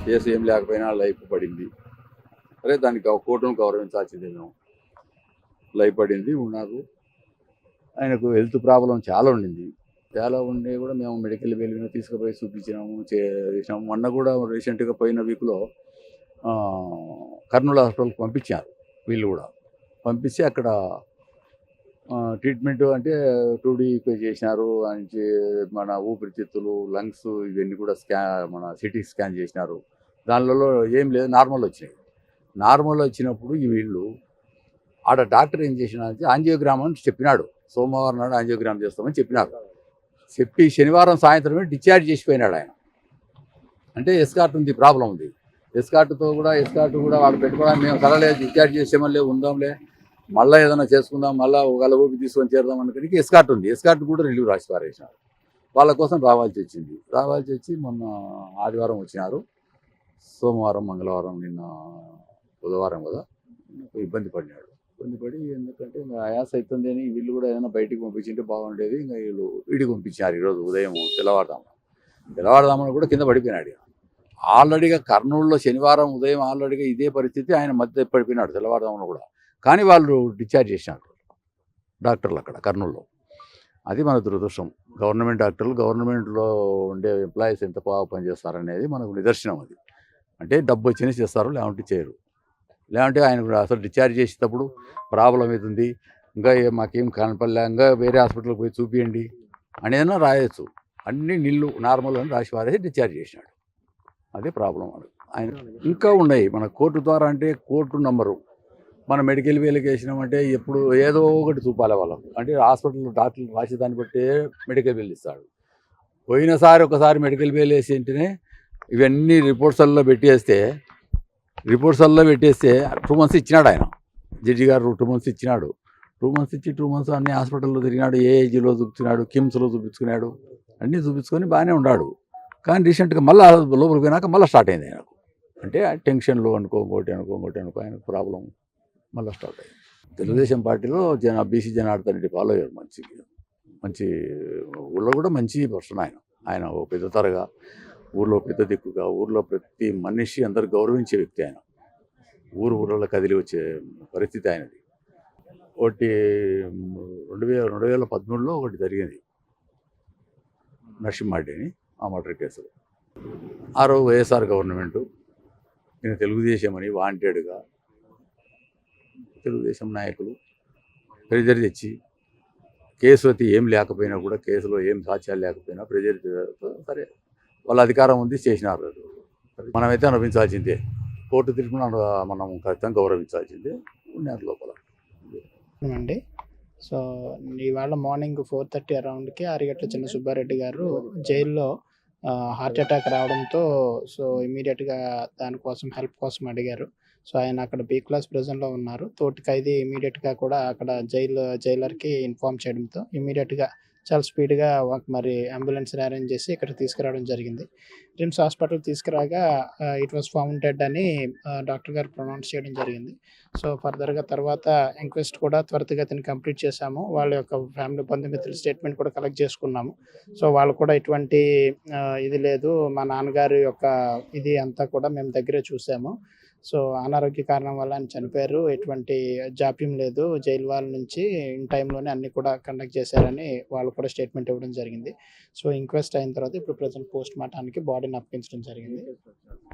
Case ఏం లేకపోయినా life పడింది. సరే దానికి కోర్టును గౌరవించాల్సిందే మేము. లైఫ్ పడింది ఉన్నారు. ఆయనకు హెల్త్ ప్రాబ్లం చాలా ఉండింది. చాలా ఉండి కూడా మేము మెడికల్ వెళ్ళి తీసుకుపోయి చూపించినాము, చేసినాము. మొన్న కూడా రీసెంట్గా పోయిన వీక్లో కర్నూలు హాస్పిటల్కి పంపించారు. వీళ్ళు కూడా పంపిస్తే అక్కడ ట్రీట్మెంట్ అంటే 2D చేసినారు. మన ఊపిరితిత్తులు, లంగ్స్ ఇవన్నీ కూడా మన సిటీ స్కాన్ చేసినారు. దానిలో ఏం లేదు, నార్మల్ వచ్చినాయి. నార్మల్ వచ్చినప్పుడు వీళ్ళు ఆడ డాక్టర్ ఏం చేసినారంటే యాంజియోగ్రామ్ అని చెప్పినాడు. సోమవారం నాడు యాంజియోగ్రామ్ చేస్తామని చెప్పినారు. చెప్పి శనివారం సాయంత్రమే డిశ్చార్జ్ చేసిపోయినాడు ఆయన. అంటే ఎస్కార్ట్ ఉంది, ప్రాబ్లం ఉంది. ఎస్కార్ట్ కూడా వాడు పెట్టుకోవడానికి మేము సరలేదు, డిశ్చార్జ్ చేసేమలే ఉందాంలే, మళ్ళీ ఏదైనా చేసుకుందాం, మళ్ళీ ఒకళ్ళ ఊపి తీసుకొని చేద్దాం అనుకుని ఎస్కార్ట్ ఉంది. ఎస్కార్ట్ కూడా రిలీవ్ రాసి పారేసినారు. వాళ్ళ కోసం రావాల్సి వచ్చి మొన్న ఆదివారం వచ్చినారు. సోమవారం, మంగళవారం, నిన్న బుధవారం కదా ఇబ్బంది పడినాడు. ఎందుకంటే ఇంకా ఆయాస అవుతుంది అని వీళ్ళు కూడా ఏదైనా బయటికి పంపించింటే బాగుండేది. ఇంకా వీళ్ళు వీడికి పంపించారు. ఈరోజు ఉదయం తెల్లవారుదామని కూడా కింద పడిపోయినాడు. ఆల్రెడీగా కర్నూలులో శనివారం ఉదయం ఆల్రెడీగా ఇదే పరిస్థితి, ఆయన మధ్య పడిపోయినాడు తెల్లవారుదామని కూడా. కానీ వాళ్ళు డిశ్చార్జ్ చేసినారు డాక్టర్లు అక్కడ కర్నూలులో. అది మన దురదృష్టం. గవర్నమెంట్ డాక్టర్లు, గవర్నమెంట్లో ఉండే ఎంప్లాయీస్ ఎంత బాగా పనిచేస్తారనేది మనకు నిదర్శనం. అది అంటే డబ్బు వచ్చినా చేస్తారు, లేకుంటే చేయరు. లేదంటే ఆయన అసలు డిశ్చార్జ్ చేసేటప్పుడు ప్రాబ్లం అవుతుంది, ఇంకా మాకేం కనపడలే, ఇంకా వేరే హాస్పిటల్కి పోయి చూపియండి అనేదన్నా రాయొచ్చు. అన్ని నీళ్ళు నార్మల్ అని రాసి వారేసి డిశ్చార్జ్ చేసినాడు. అదే ప్రాబ్లం. ఆయన ఇంకా ఉన్నాయి మన కోర్టు ద్వారా. అంటే కోర్టు నంబరు మన మెడికల్ వేలకి వేసినామంటే ఎప్పుడు ఏదో ఒకటి చూపాలి వాళ్ళకు. అంటే హాస్పిటల్ డాక్టర్లు రాసి దాన్ని బట్టే మెడికల్ బిల్ ఇస్తాడు. పోయినసారి ఒకసారి మెడికల్ బిల్ వేసి వెంటనే ఇవన్నీ రిపోర్ట్స్ల్లో పెట్టేస్తే 2 months ఇచ్చినాడు ఆయన. జడ్జి గారు 2 months ఇచ్చినాడు. 2 months అన్ని హాస్పిటల్లో తిరిగినాడు. ఏఐజీలో చూపించినాడు, కిమ్స్లో చూపించుకున్నాడు, అన్నీ చూపించుకొని బాగానే ఉన్నాడు. కానీ రీసెంట్గా మళ్ళీ లోపలికి పోయినాక మళ్ళీ స్టార్ట్ అయింది ఆయనకు. అంటే టెన్షన్లో ఇంకోటి ఆయనకు ప్రాబ్లం మళ్ళీ స్టార్ట్ అయింది. తెలుగుదేశం పార్టీలో బీసీ జనార్దన్ రెడ్డి ఫాలో అయ్యాడు. మంచి ఊళ్ళో కూడా మంచి పర్సన్ ఆయన. ఆయన ఓ పెద్ద తరగా, ఊళ్ళో పెద్ద దిక్కుగా, ఊళ్ళో ప్రతి మనిషి అందరు గౌరవించే వ్యక్తి ఆయన. ఊళ్ళో కదిలి వచ్చే పరిస్థితి ఆయనది. ఒకటి 2013లో ఒకటి జరిగింది, నరసింహారెడ్డి అని ఆ మర్డర్ కేసులో. ఆ రోజు వైఎస్ఆర్ గవర్నమెంటు నేను తెలుగుదేశం అని వాంటెడ్గా తెలుగుదేశం నాయకులు ప్రెజర్ తెచ్చి, కేసు అయితే ఏం లేకపోయినా కూడా, కేసులో ఏం సాక్ష్యాలు లేకపోయినా ప్రెజర్ సరే వాళ్ళ అధికారం ఉంది, చేసినారు. మనమైతే అనుభవించాల్సిందే. కోర్టు తీర్పును మనం ఖచ్చితంగా గౌరవించాల్సిందే. ఉన్నారు లోపల అండి. సో ఇవాళ మార్నింగ్ 4:30 అరౌండ్కి అరిగట్ల చిన్న సుబ్బారెడ్డి గారు జైల్లో హార్ట్ అటాక్ రావడంతో సో ఇమీడియట్గా దానికోసం హెల్ప్ కోసం అడిగారు. సో ఆయన అక్కడ బీ క్లాస్ ప్రిజన్లో ఉన్నారు. తోటి ఖైదీ ఇమీడియట్గా కూడా అక్కడ జైలర్కి ఇన్ఫార్మ్ చేయడంతో ఇమీడియట్గా చాలా స్పీడ్గా మరి అంబులెన్స్ని అరేంజ్ చేసి ఇక్కడ తీసుకురావడం జరిగింది. రిమ్స్ హాస్పిటల్ తీసుకురాగా ఇట్ వాస్ ఫౌండ్ డెడ్ అని డాక్టర్ గారు ప్రొనౌన్స్ చేయడం జరిగింది. సో ఫర్దర్గా తర్వాత ఎంక్వెస్ట్ కూడా త్వరితగతిన కంప్లీట్ చేశాము. వాళ్ళ యొక్క ఫ్యామిలీ బంధుమిత్రుల స్టేట్మెంట్ కూడా కలెక్ట్ చేసుకున్నాము. సో వాళ్ళు కూడా ఎటువంటి ఇది లేదు, మా నాన్నగారి యొక్క ఇది అంతా కూడా మేము దగ్గరే చూసాము. సో అనారోగ్య కారణం వల్ల ఆయన చనిపోయారు, ఎటువంటి జాప్యం లేదు, జైలు వాళ్ళ నుంచి ఇన్ టైంలోనే అన్ని కూడా కండక్ట్ చేశారని వాళ్ళు కూడా స్టేట్మెంట్ ఇవ్వడం జరిగింది. సో ఇంక్వెస్ట్ అయిన తర్వాత ఇప్పుడు ప్రెజెంట్ పోస్ట్ మార్టానికి బాడీని అప్పగించడం జరిగింది.